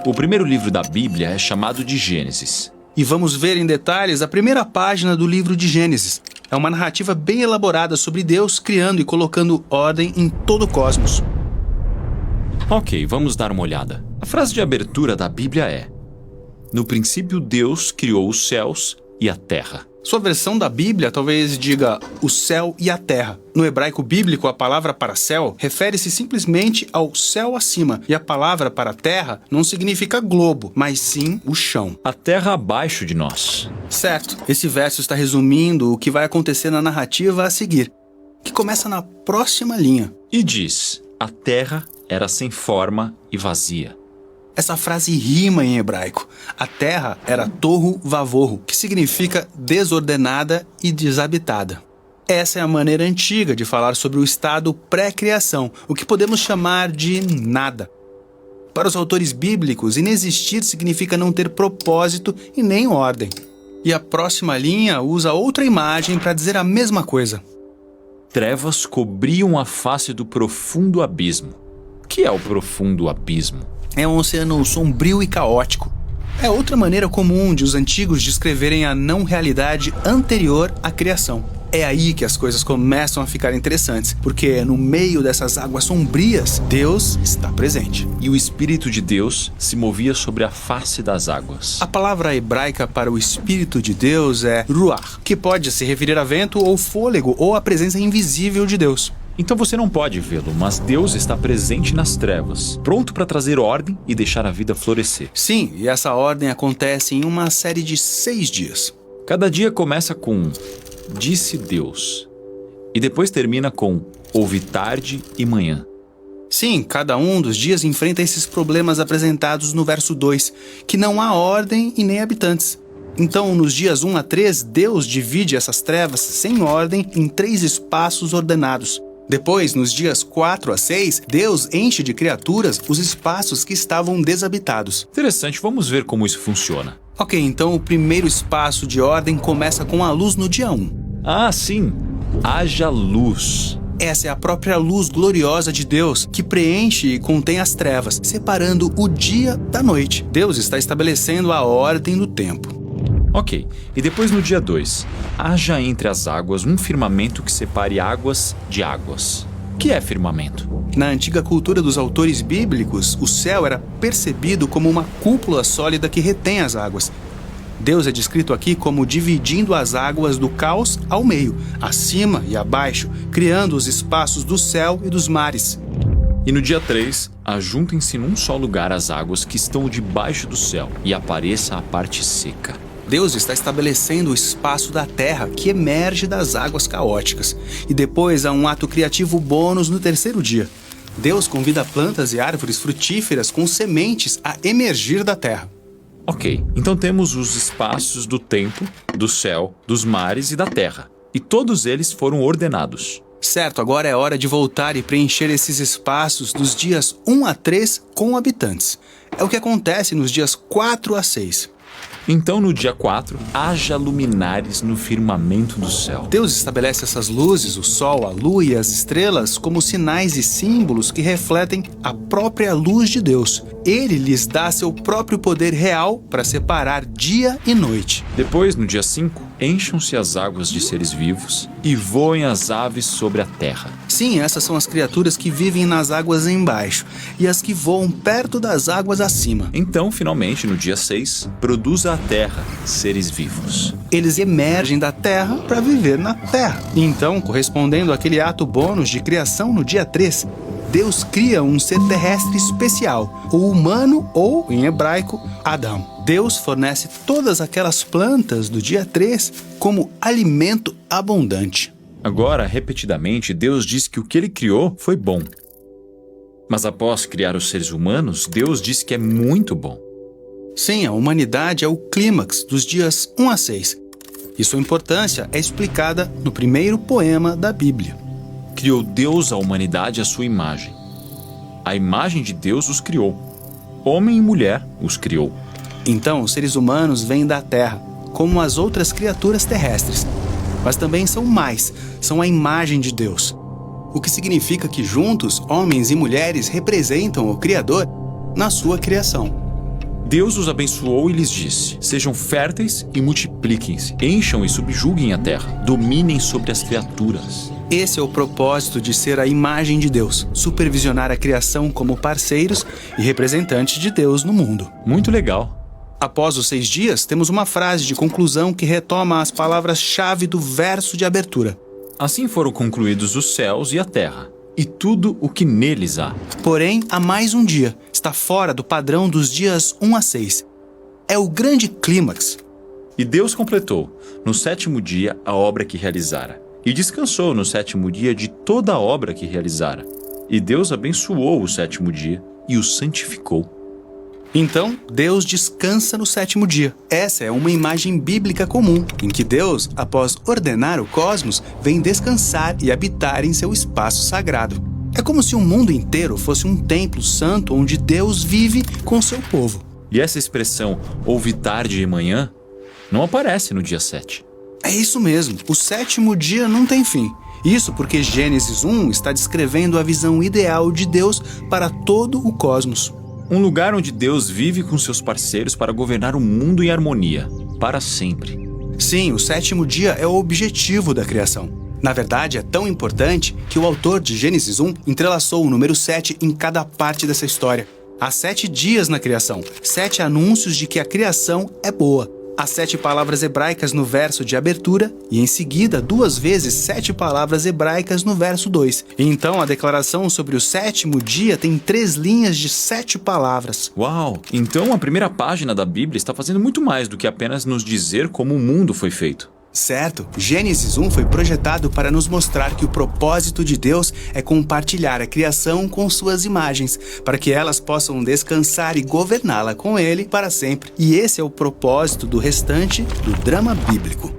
O primeiro livro da Bíblia é chamado de Gênesis. E vamos ver em detalhes a primeira página do livro de Gênesis. É uma narrativa bem elaborada sobre Deus criando e colocando ordem em todo o cosmos. Ok, vamos dar uma olhada. A frase de abertura da Bíblia é: no princípio Deus criou os céus e a terra. Sua versão da Bíblia talvez diga o céu e a terra. No hebraico bíblico, a palavra para céu refere-se simplesmente ao céu acima, e a palavra para terra não significa globo, mas sim o chão. A terra abaixo de nós. Certo, esse verso está resumindo o que vai acontecer na narrativa a seguir, que começa na próxima linha. E diz: a terra era sem forma e vazia. Essa frase rima em hebraico. A terra era tohu vavohu, que significa desordenada e desabitada. Essa é a maneira antiga de falar sobre o estado pré-criação, o que podemos chamar de nada. Para os autores bíblicos, inexistir significa não ter propósito e nem ordem. E a próxima linha usa outra imagem para dizer a mesma coisa. Trevas cobriam a face do profundo abismo. O que é o profundo abismo? É um oceano sombrio e caótico. É outra maneira comum de os antigos descreverem a não-realidade anterior à criação. É aí que as coisas começam a ficar interessantes, porque no meio dessas águas sombrias, Deus está presente. E o Espírito de Deus se movia sobre a face das águas. A palavra hebraica para o Espírito de Deus é ruach, que pode se referir a vento ou fôlego ou a presença invisível de Deus. Então você não pode vê-lo, mas Deus está presente nas trevas, pronto para trazer ordem e deixar a vida florescer. Sim, e essa ordem acontece em uma série de 6 dias. Cada dia começa com disse Deus, e depois termina com houve tarde e manhã. Sim, cada um dos dias enfrenta esses problemas apresentados no verso 2, que não há ordem e nem habitantes. Então, nos dias 1 a 3, Deus divide essas trevas sem ordem em 3 espaços ordenados. Depois, nos dias 4 a 6, Deus enche de criaturas os espaços que estavam desabitados. Interessante, vamos ver como isso funciona. Ok, então o primeiro espaço de ordem começa com a luz no dia 1. Ah, sim! Haja luz. Essa é a própria luz gloriosa de Deus, que preenche e contém as trevas, separando o dia da noite. Deus está estabelecendo a ordem do tempo. Ok, e depois no dia 2, haja entre as águas um firmamento que separe águas de águas. O que é firmamento? Na antiga cultura dos autores bíblicos, o céu era percebido como uma cúpula sólida que retém as águas. Deus é descrito aqui como dividindo as águas do caos ao meio, acima e abaixo, criando os espaços do céu e dos mares. E no dia 3, ajuntem-se num só lugar as águas que estão debaixo do céu e apareça a parte seca. Deus está estabelecendo o espaço da terra que emerge das águas caóticas. E depois há um ato criativo bônus no terceiro dia. Deus convida plantas e árvores frutíferas com sementes a emergir da terra. Ok, então temos os espaços do tempo, do céu, dos mares e da terra. E todos eles foram ordenados. Certo, agora é hora de voltar e preencher esses espaços dos dias 1 a 3 com habitantes. É o que acontece nos dias 4 a 6. Então, no dia 4, haja luminares no firmamento do céu. Deus estabelece essas luzes, o sol, a lua e as estrelas, como sinais e símbolos que refletem a própria luz de Deus. Ele lhes dá seu próprio poder real para separar dia e noite. Depois, no dia 5, encham-se as águas de seres vivos e voem as aves sobre a terra. Sim, essas são as criaturas que vivem nas águas embaixo e as que voam perto das águas acima. Então, finalmente, no dia 6, produza a terra seres vivos. Eles emergem da terra para viver na terra. Então, correspondendo àquele ato bônus de criação no dia 3, Deus cria um ser terrestre especial, o humano ou, em hebraico, Adão. Deus fornece todas aquelas plantas do dia 3 como alimento abundante. Agora, repetidamente, Deus diz que o que ele criou foi bom. Mas após criar os seres humanos, Deus diz que é muito bom. Sim, a humanidade é o clímax dos dias 1 a 6. E sua importância é explicada no primeiro poema da Bíblia. Criou Deus a humanidade à sua imagem. A imagem de Deus os criou. Homem e mulher os criou. Então, os seres humanos vêm da terra, como as outras criaturas terrestres. Mas também são mais, são a imagem de Deus. O que significa que juntos, homens e mulheres representam o Criador na sua criação. Deus os abençoou e lhes disse: sejam férteis e multipliquem-se, encham e subjuguem a terra, dominem sobre as criaturas. Esse é o propósito de ser a imagem de Deus, supervisionar a criação como parceiros e representantes de Deus no mundo. Muito legal. Após os 6 dias, temos uma frase de conclusão que retoma as palavras-chave do verso de abertura. Assim foram concluídos os céus e a terra, e tudo o que neles há. Porém, há mais um dia, está fora do padrão dos dias 1 a 6. É o grande clímax. E Deus completou, no 7º dia, a obra que realizara, e descansou no 7º dia de toda a obra que realizara. E Deus abençoou o 7º dia e o santificou. Então, Deus descansa no 7º dia. Essa é uma imagem bíblica comum, em que Deus, após ordenar o cosmos, vem descansar e habitar em seu espaço sagrado. É como se o mundo inteiro fosse um templo santo onde Deus vive com seu povo. E essa expressão, houve tarde e manhã, não aparece no dia 7. É isso mesmo, o 7º dia não tem fim. Isso porque Gênesis 1 está descrevendo a visão ideal de Deus para todo o cosmos. Um lugar onde Deus vive com seus parceiros para governar o mundo em harmonia, para sempre. Sim, o 7º dia é o objetivo da criação. Na verdade, é tão importante que o autor de Gênesis 1 entrelaçou o número 7 em cada parte dessa história. Há 7 dias na criação, 7 anúncios de que a criação é boa. Há 7 palavras hebraicas no verso de abertura e, em seguida, 2 vezes 7 palavras hebraicas no verso 2. Então, a declaração sobre o 7º dia tem 3 linhas de 7 palavras. Uau! Então a primeira página da Bíblia está fazendo muito mais do que apenas nos dizer como o mundo foi feito. Certo, Gênesis 1 foi projetado para nos mostrar que o propósito de Deus é compartilhar a criação com suas imagens, para que elas possam descansar e governá-la com Ele para sempre. E esse é o propósito do restante do drama bíblico.